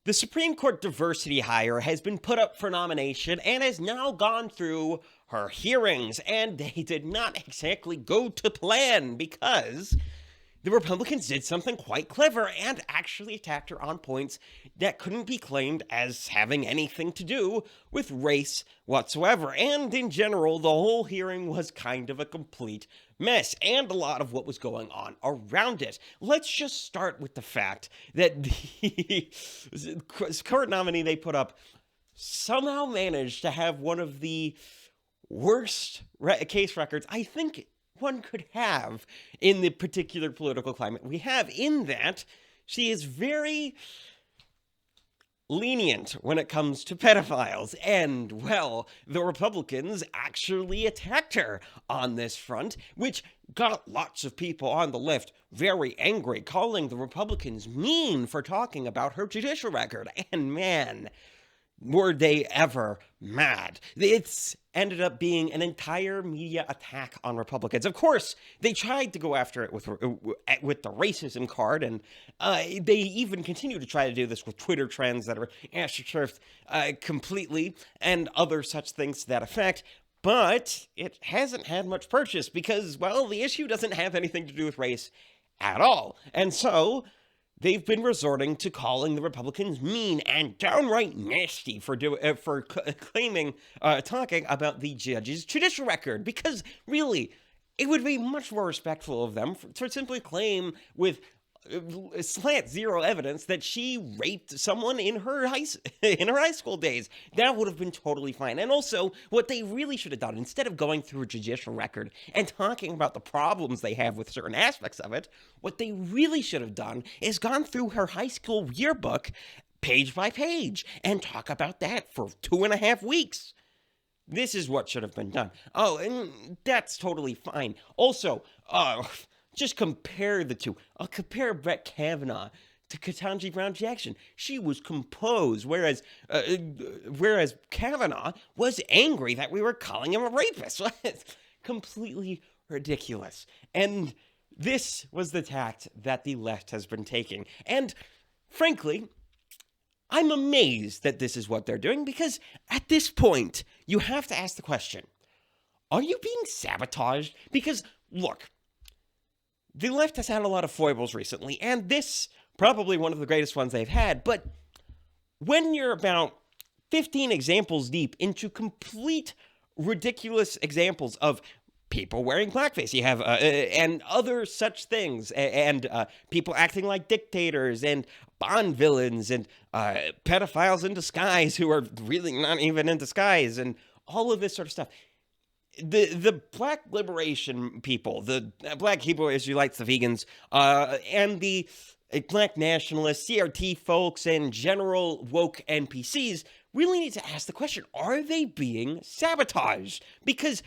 The Supreme Court diversity hire has been put up for nomination and has now gone through her hearings, and they did not exactly go to plan because the Republicans did something quite clever and actually attacked her on points that couldn't be claimed as having anything to do with race whatsoever. And in general, the whole hearing was kind of a complete mess, and a lot of what was going on around it. Let's just start with the fact that the court nominee they put up somehow managed to have one of the worst case records I think one could have in the particular political climate we have, in that she is very lenient when it comes to pedophiles. And, well, the Republicans actually attacked her on this front, which got lots of people on the left very angry, calling the Republicans mean for talking about her judicial record. And man, were they ever mad. It's ended up being an entire media attack on Republicans. Of course, they tried to go after it with the racism card, and they even continue to try to do this with Twitter trends that are astroturfed completely, and other such things to that effect. But it hasn't had much purchase because, well, the issue doesn't have anything to do with race at all. And so they've been resorting to calling the Republicans mean and downright nasty for talking about the judge's judicial record. Because really, it would be much more respectful of them to simply claim with slant zero evidence that she raped someone in her high school days. That would have been totally fine. And also, what they really should have done, instead of going through a judicial record and talking about the problems they have with certain aspects of it, what they really should have done is gone through her high school yearbook page by page and talk about that for 2.5 weeks. This is what should have been done. Oh, and that's totally fine. Also, just compare the two. I'll compare Brett Kavanaugh to Ketanji Brown Jackson. She was composed, whereas Kavanaugh was angry that we were calling him a rapist. It's completely ridiculous. And this was the tact that the left has been taking. And frankly, I'm amazed that this is what they're doing, because at this point, you have to ask the question, are you being sabotaged? Because, look, the left has had a lot of foibles recently, and this probably one of the greatest ones they've had, but when you're about 15 examples deep into complete ridiculous examples of people wearing blackface, you have and other such things, and people acting like dictators, and Bond villains, and pedophiles in disguise who are really not even in disguise, and all of this sort of stuff. The black liberation people, the black Hebrew Israelites, the vegans, and the black nationalists, CRT folks, and general woke NPCs really need to ask the question, are they being sabotaged? Because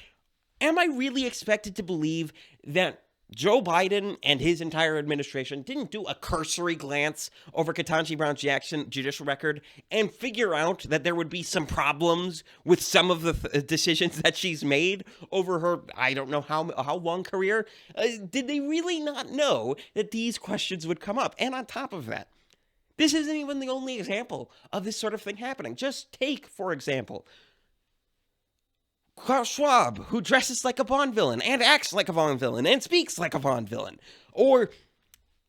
am I really expected to believe that Joe Biden and his entire administration didn't do a cursory glance over Ketanji Brown Jackson judicial record and figure out that there would be some problems with some of the decisions that she's made over her, I don't know how long career? Did they really not know that these questions would come up? And on top of that, this isn't even the only example of this sort of thing happening. Just take, for example, Klaus Schwab, who dresses like a Bond villain and acts like a Bond villain and speaks like a Bond villain. Or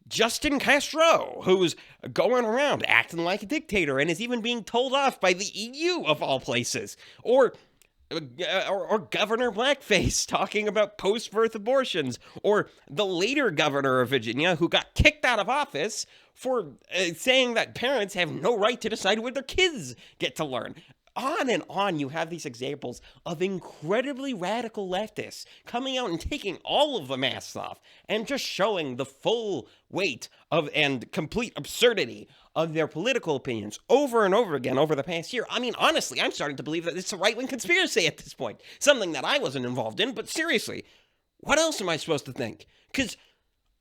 Justin Castro, who's going around acting like a dictator and is even being told off by the EU of all places. Or Governor Blackface talking about post-birth abortions. Or the later governor of Virginia who got kicked out of office for saying that parents have no right to decide what their kids get to learn. On and on, you have these examples of incredibly radical leftists coming out and taking all of the masks off and just showing the full weight of and complete absurdity of their political opinions over and over again over the past year. I mean, honestly, I'm starting to believe that it's a right-wing conspiracy at this point. Something that I wasn't involved in, but seriously, what else am I supposed to think? Because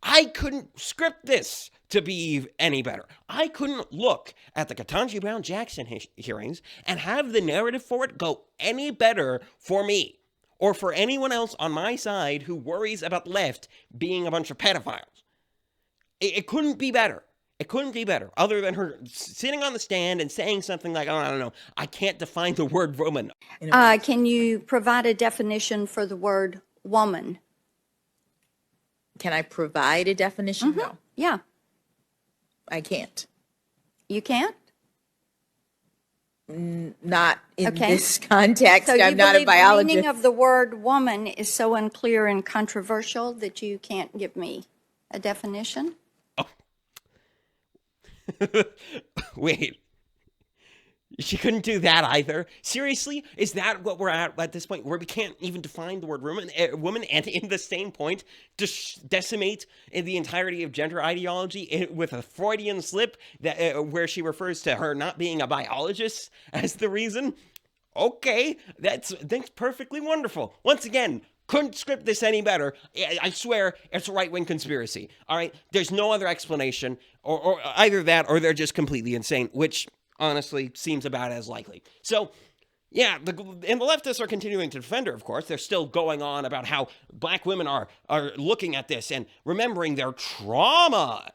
I couldn't script this to be any better. I couldn't look at the Ketanji Brown Jackson hearings and have the narrative for it go any better for me or for anyone else on my side who worries about left being a bunch of pedophiles. It couldn't be better. It couldn't be better, other than her sitting on the stand and saying something like, oh, I don't know, I can't define the word woman. Can you provide a definition for the word woman? Can I provide a definition? No, Yeah. I can't. You can't? Not in Okay. this context. So you I'm not a believe the biologist. meaning of the word woman is so unclear and controversial that you can't give me a definition? Wait. She couldn't do that either. Seriously? Is that what we're at this point, where we can't even define the word woman, and in the same point, decimate the entirety of gender ideology with a Freudian slip that where she refers to her not being a biologist as the reason? Okay, that's perfectly wonderful. Once again, couldn't script this any better. I swear, it's a right-wing conspiracy. All right? There's no other explanation, or either that, or they're just completely insane, which honestly seems about as likely. So, yeah, and the leftists are continuing to defend her, of course. They're still going on about how black women are looking at this and remembering their trauma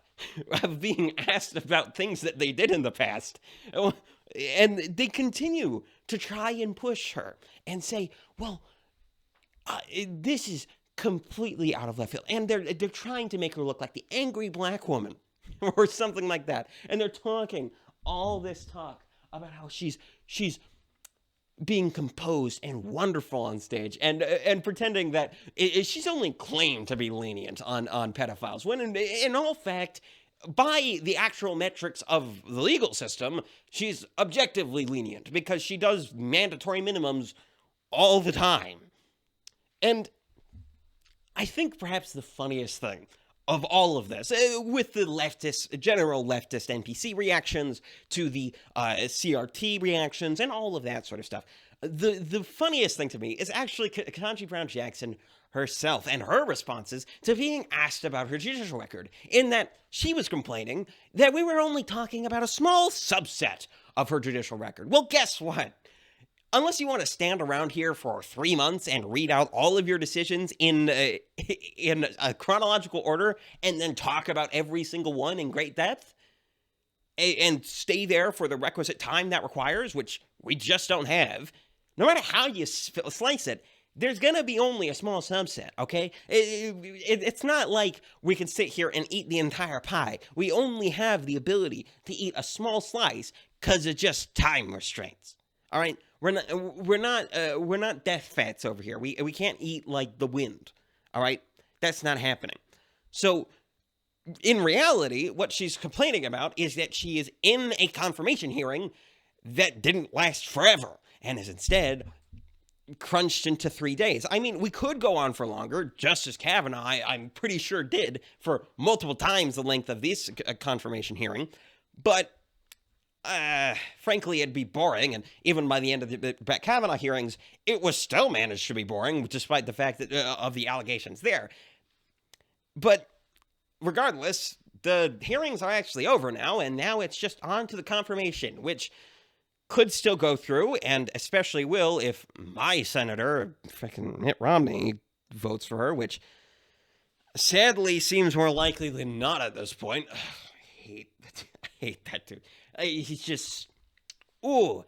of being asked about things that they did in the past. And they continue to try and push her and say, well, this is completely out of left field. And they're trying to make her look like the angry black woman or something like that. And they're talking all this talk about how she's being composed and wonderful on stage, and pretending that she's only claimed to be lenient on pedophiles, when in all fact, by the actual metrics of the legal system, she's objectively lenient because she does mandatory minimums all the time. And I think perhaps the funniest thing of all of this, with the general leftist NPC reactions to the CRT reactions and all of that sort of stuff, the funniest thing to me is actually Ketanji Brown Jackson herself and her responses to being asked about her judicial record, in that she was complaining that we were only talking about a small subset of her judicial record. Well, guess what? Unless you want to stand around here for 3 months and read out all of your decisions in a chronological order and then talk about every single one in great depth and stay there for the requisite time that requires, which we just don't have, no matter how you slice it, there's going to be only a small subset, okay? It's not like we can sit here and eat the entire pie. We only have the ability to eat a small slice because of just time restraints, all right? We're not death fats over here. We can't eat like the wind. All right? That's not happening. So in reality, what she's complaining about is that she is in a confirmation hearing that didn't last forever and is instead crunched into 3 days. I mean, we could go on for longer. Justice Kavanaugh, I'm pretty sure, did for multiple times the length of this confirmation hearing, but frankly, it'd be boring, and even by the end of the Brett Kavanaugh hearings, it was still managed to be boring, despite the fact that of the allegations there. But regardless, the hearings are actually over now, and now it's just on to the confirmation, which could still go through, and especially will if my senator, freaking Mitt Romney, votes for her, which sadly seems more likely than not at this point. I hate that dude. He's just, if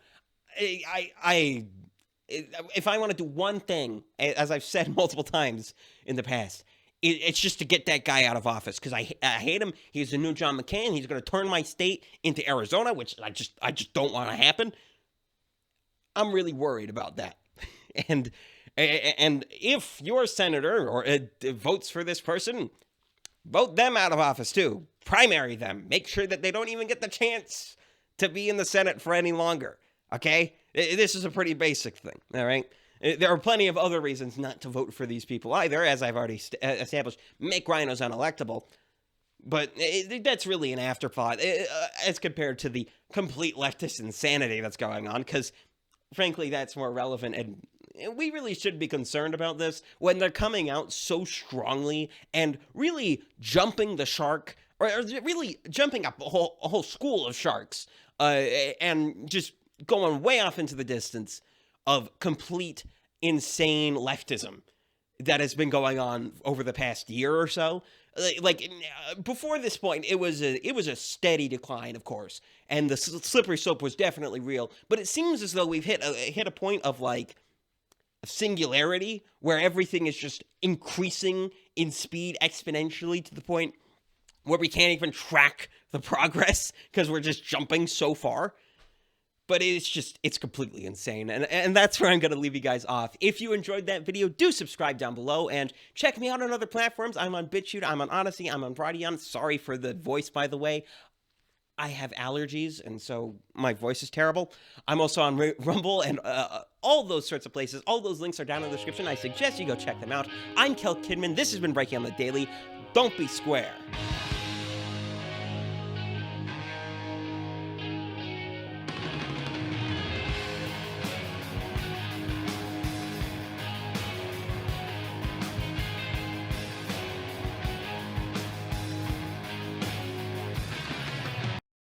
I want to do one thing, as I've said multiple times in the past, it's just to get that guy out of office, because I hate him. He's the new John McCain. He's going to turn my state into Arizona, which I just don't want to happen. I'm really worried about that. And if your senator or votes for this person, vote them out of office too. Primary them. Make sure that they don't even get the chance to be in the Senate for any longer, okay? This is a pretty basic thing, all right? There are plenty of other reasons not to vote for these people either, as I've already established. Make rhinos unelectable. But that's really an afterthought as compared to the complete leftist insanity that's going on, because, frankly, that's more relevant, and we really should be concerned about this when they're coming out so strongly and really jumping the shark, or really jumping up a whole school of sharks, and just going way off into the distance of complete insane leftism that has been going on over the past year or so. Before this point, it was a steady decline, of course, and the slippery slope was definitely real. But it seems as though we've hit a point of like singularity where everything is just increasing in speed exponentially to the point where we can't even track the progress because we're just jumping so far. But it's completely insane. And that's where I'm going to leave you guys off. If you enjoyed that video, do subscribe down below and check me out on other platforms. I'm on BitChute, I'm on Odyssey, I'm on Freudian. Sorry for the voice, by the way. I have allergies, and so my voice is terrible. I'm also on Rumble and all those sorts of places. All those links are down in the description. I suggest you go check them out. I'm KelKidman. This has been Breaking on the Daily. Don't be square.